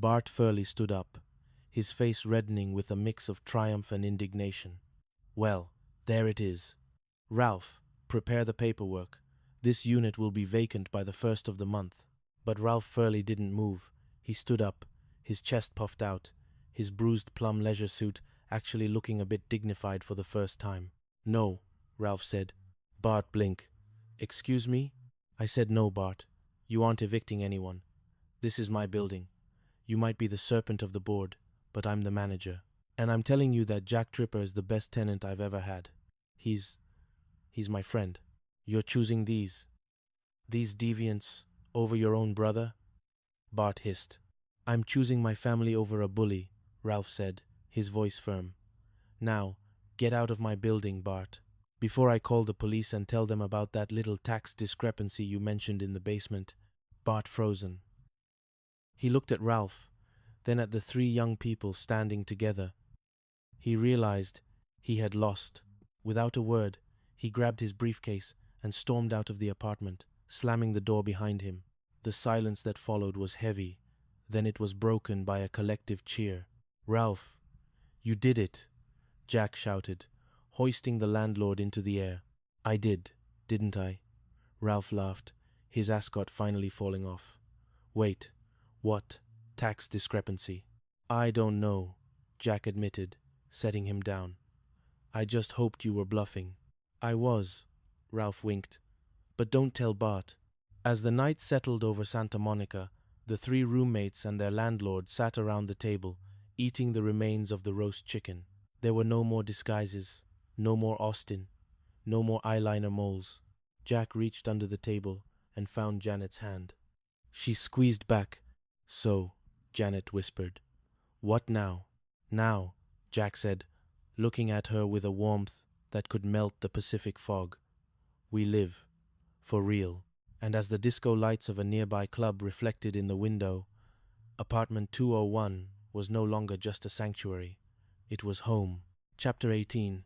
Bart Furley stood up, his face reddening with a mix of triumph and indignation. Well, there it is. Ralph, prepare the paperwork. This unit will be vacant by the 1st of the month. But Ralph Furley didn't move. He stood up, his chest puffed out, his bruised plum leisure suit actually looking a bit dignified for the first time. No, Ralph said. Bart blinked. Excuse me? I said no, Bart. You aren't evicting anyone. This is my building. You might be the serpent of the board, but I'm the manager. And I'm telling you that Jack Tripper is the best tenant I've ever had. He's my friend. You're choosing these deviants over your own brother? Bart hissed. I'm choosing my family over a bully, Ralph said, his voice firm. Now, get out of my building, Bart, before I call the police and tell them about that little tax discrepancy you mentioned in the basement. Bart frozen. He looked at Ralph, then at the three young people standing together. He realized he had lost. Without a word, he grabbed his briefcase and stormed out of the apartment, slamming the door behind him. The silence that followed was heavy. Then it was broken by a collective cheer. Ralph, you did it, Jack shouted, hoisting the landlord into the air. I did, didn't I? Ralph laughed, his ascot finally falling off. Wait, what? Tax discrepancy? I don't know, Jack admitted, setting him down. I just hoped you were bluffing. I was, Ralph winked. But don't tell Bart. As the night settled over Santa Monica, the three roommates and their landlord sat around the table, eating the remains of the roast chicken. There were no more disguises, no more Austin, no more eyeliner moles. Jack reached under the table and found Janet's hand. She squeezed back. So, Janet whispered. What now? Now, Jack said, looking at her with a warmth that could melt the Pacific fog. We live. For real. And as the disco lights of a nearby club reflected in the window, apartment 201 was no longer just a sanctuary. It was home. Chapter 18.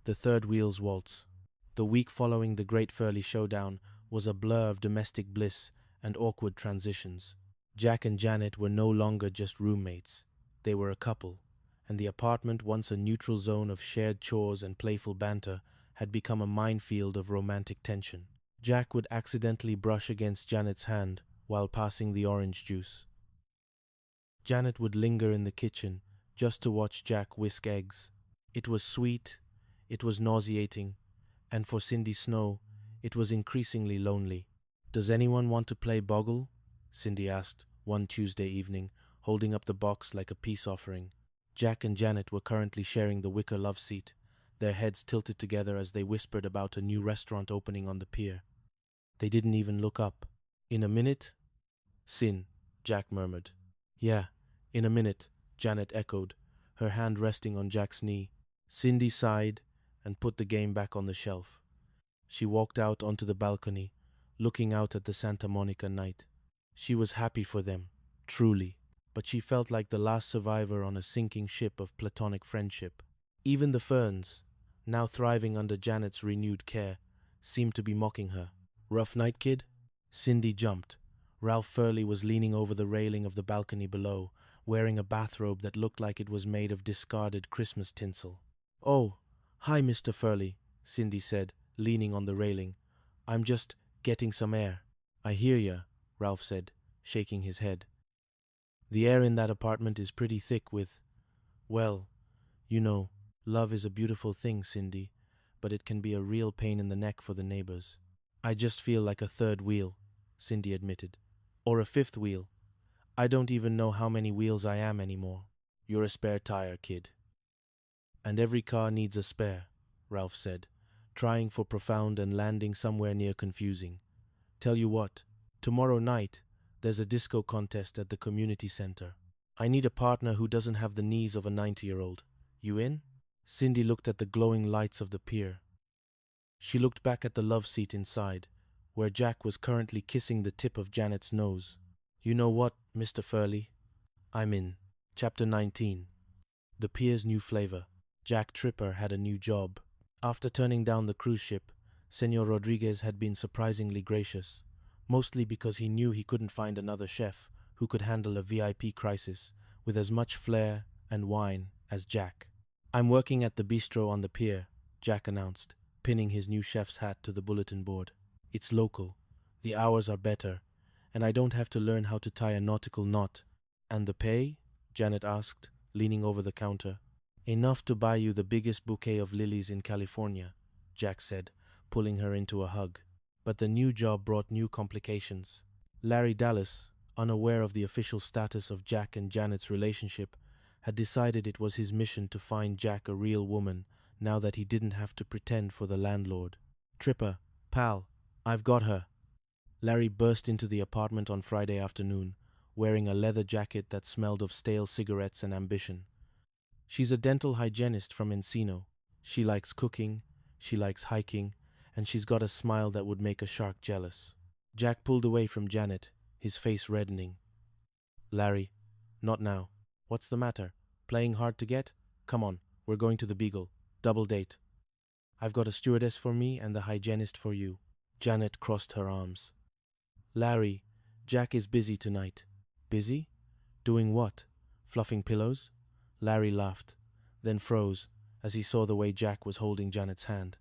The Third Wheels Waltz. The week following the Great Furley Showdown was a blur of domestic bliss and awkward transitions. Jack and Janet were no longer just roommates. They were a couple, and the apartment, once a neutral zone of shared chores and playful banter, had become a minefield of romantic tension. Jack would accidentally brush against Janet's hand while passing the orange juice. Janet would linger in the kitchen just to watch Jack whisk eggs. It was sweet, it was nauseating, and for Cindy Snow, it was increasingly lonely. Does anyone want to play Boggle? Cindy asked one Tuesday evening, holding up the box like a peace offering. Jack and Janet were currently sharing the wicker love seat, their heads tilted together as they whispered about a new restaurant opening on the pier. They didn't even look up. In a minute? Sin, Jack murmured. Yeah, in a minute, Janet echoed, her hand resting on Jack's knee. Cindy sighed and put the game back on the shelf. She walked out onto the balcony, looking out at the Santa Monica night. She was happy for them, truly, but she felt like the last survivor on a sinking ship of platonic friendship. Even the ferns, now thriving under Janet's renewed care, seemed to be mocking her. Rough night, kid? Cindy jumped. Ralph Furley was leaning over the railing of the balcony below, wearing a bathrobe that looked like it was made of discarded Christmas tinsel. Oh, hi, Mr. Furley, Cindy said, leaning on the railing. I'm just getting some air. I hear ya, Ralph said, shaking his head. The air in that apartment is pretty thick with, well, you know, love is a beautiful thing, Cindy, but it can be a real pain in the neck for the neighbors. I just feel like a third wheel, Cindy admitted. Or a fifth wheel. I don't even know how many wheels I am anymore. You're a spare tire, kid. And every car needs a spare, Ralph said, trying for profound and landing somewhere near confusing. Tell you what, tomorrow night, there's a disco contest at the community center. I need a partner who doesn't have the knees of a 90-year-old. You in? Cindy looked at the glowing lights of the pier. She looked back at the love seat inside, where Jack was currently kissing the tip of Janet's nose. You know what, Mr. Furley? I'm in. Chapter 19. The pier's new flavor. Jack Tripper had a new job. After turning down the cruise ship, Senor Rodriguez had been surprisingly gracious, mostly because he knew he couldn't find another chef who could handle a VIP crisis with as much flair and wine as Jack. "I'm working at the bistro on the pier," Jack announced, pinning his new chef's hat to the bulletin board. "It's local, the hours are better, and I don't have to learn how to tie a nautical knot." "And the pay?" Janet asked, leaning over the counter. "Enough to buy you the biggest bouquet of lilies in California," Jack said, pulling her into a hug. But the new job brought new complications. Larry Dallas, unaware of the official status of Jack and Janet's relationship, had decided it was his mission to find Jack a real woman now that he didn't have to pretend for the landlord. "Tripper, pal, I've got her." Larry burst into the apartment on Friday afternoon, wearing a leather jacket that smelled of stale cigarettes and ambition. "She's a dental hygienist from Encino. She likes cooking, she likes hiking, and she's got a smile that would make a shark jealous." Jack pulled away from Janet, his face reddening. "Larry, not now. What's the matter? Playing hard to get? Come on, we're going to the Beagle. Double date. I've got a stewardess for me and the hygienist for you." Janet crossed her arms. "Larry, Jack is busy tonight." "Busy? Doing what? Fluffing pillows?" Larry laughed, then froze as he saw the way Jack was holding Janet's hand.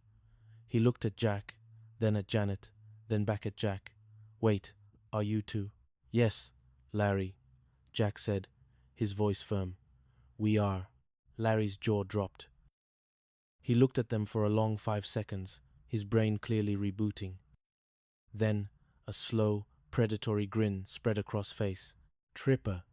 He looked at Jack, then at Janet, then back at Jack. "Wait, are you two?" "Yes, Larry," Jack said, his voice firm. "We are." Larry's jaw dropped. He looked at them for a long 5 seconds, his brain clearly rebooting. Then a slow, predatory grin spread across face. "Tripper,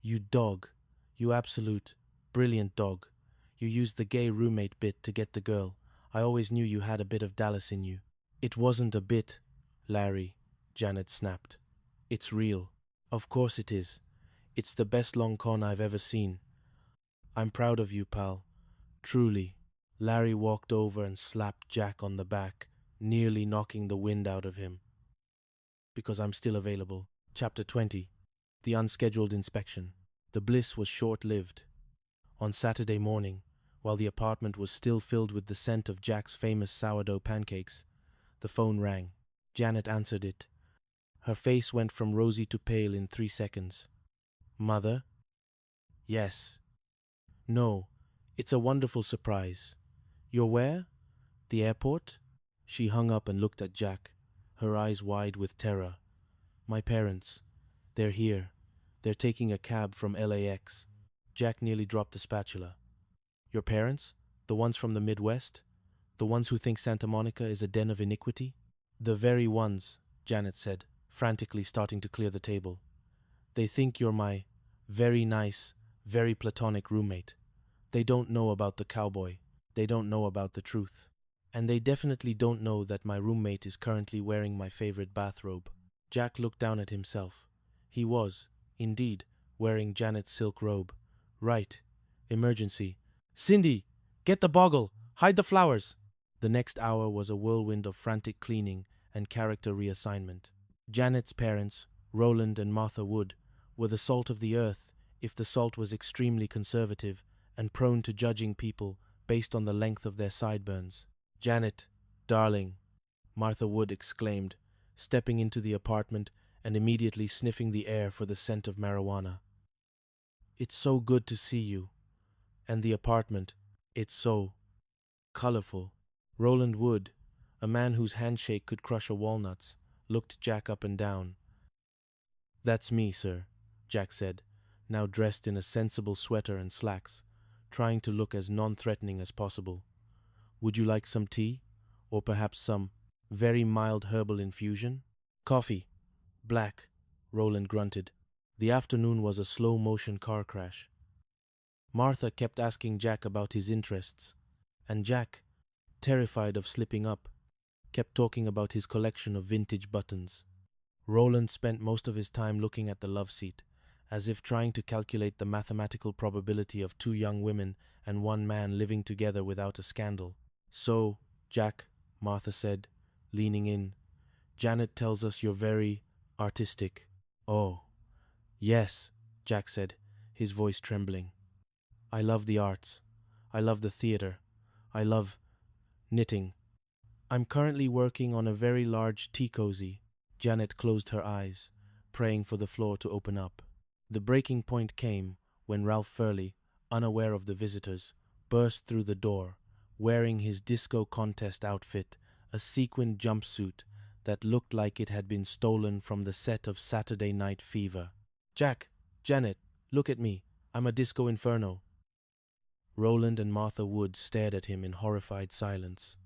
you dog. You absolute, brilliant dog. You used the gay roommate bit to get the girl. I always knew you had a bit of Dallas in you." "It wasn't a bit, Larry," Janet snapped. "It's real." "Of course it is. It's the best long con I've ever seen. I'm proud of you, pal. Truly." Larry walked over and slapped Jack on the back, nearly knocking the wind out of him. "Because I'm still available." Chapter 20. The Unscheduled Inspection. The bliss was short-lived. On Saturday morning, while the apartment was still filled with the scent of Jack's famous sourdough pancakes, the phone rang. Janet answered it. Her face went from rosy to pale in 3 seconds. "Mother?" "Yes." "No, it's a wonderful surprise. You're where? The airport?" She hung up and looked at Jack, her eyes wide with terror. "My parents. They're here. They're taking a cab from LAX." Jack nearly dropped the spatula. "Your parents? The ones from the Midwest? The ones who think Santa Monica is a den of iniquity?" "The very ones," Janet said, frantically starting to clear the table. "They think you're my very nice, very platonic roommate. They don't know about the cowboy. They don't know about the truth. And they definitely don't know that my roommate is currently wearing my favorite bathrobe." Jack looked down at himself. He was, indeed, wearing Janet's silk robe. Right. Emergency. "Cindy! Get the boggle! Hide the flowers!" The next hour was a whirlwind of frantic cleaning and character reassignment. Janet's parents, Roland and Martha Wood, were the salt of the earth if the salt was extremely conservative and prone to judging people based on the length of their sideburns. "Janet, darling," Martha Wood exclaimed, stepping into the apartment and immediately sniffing the air for the scent of marijuana. "It's so good to see you. And the apartment, it's so colorful." Roland Wood, a man whose handshake could crush a walnuts, looked Jack up and down. "That's me, sir," Jack said, now dressed in a sensible sweater and slacks, trying to look as non-threatening as possible. "Would you like some tea? Or perhaps some very mild herbal infusion?" "Coffee. Black," Roland grunted. The afternoon was a slow-motion car crash. Martha kept asking Jack about his interests, and Jack, terrified of slipping up, kept talking about his collection of vintage buttons. Roland spent most of his time looking at the love seat, as if trying to calculate the mathematical probability of 2 young women and 1 man living together without a scandal. "So, Jack," Martha said, leaning in, "Janet tells us you're very artistic." "Oh, yes," Jack said, his voice trembling. "I love the arts. I love the theater. I love knitting. I'm currently working on a very large tea cozy." Janet closed her eyes, praying for the floor to open up. The breaking point came when Ralph Furley, unaware of the visitors, burst through the door, wearing his disco contest outfit, a sequined jumpsuit that looked like it had been stolen from the set of Saturday Night Fever. "Jack, Janet, look at me. I'm a disco inferno." Roland and Martha Wood stared at him in horrified silence.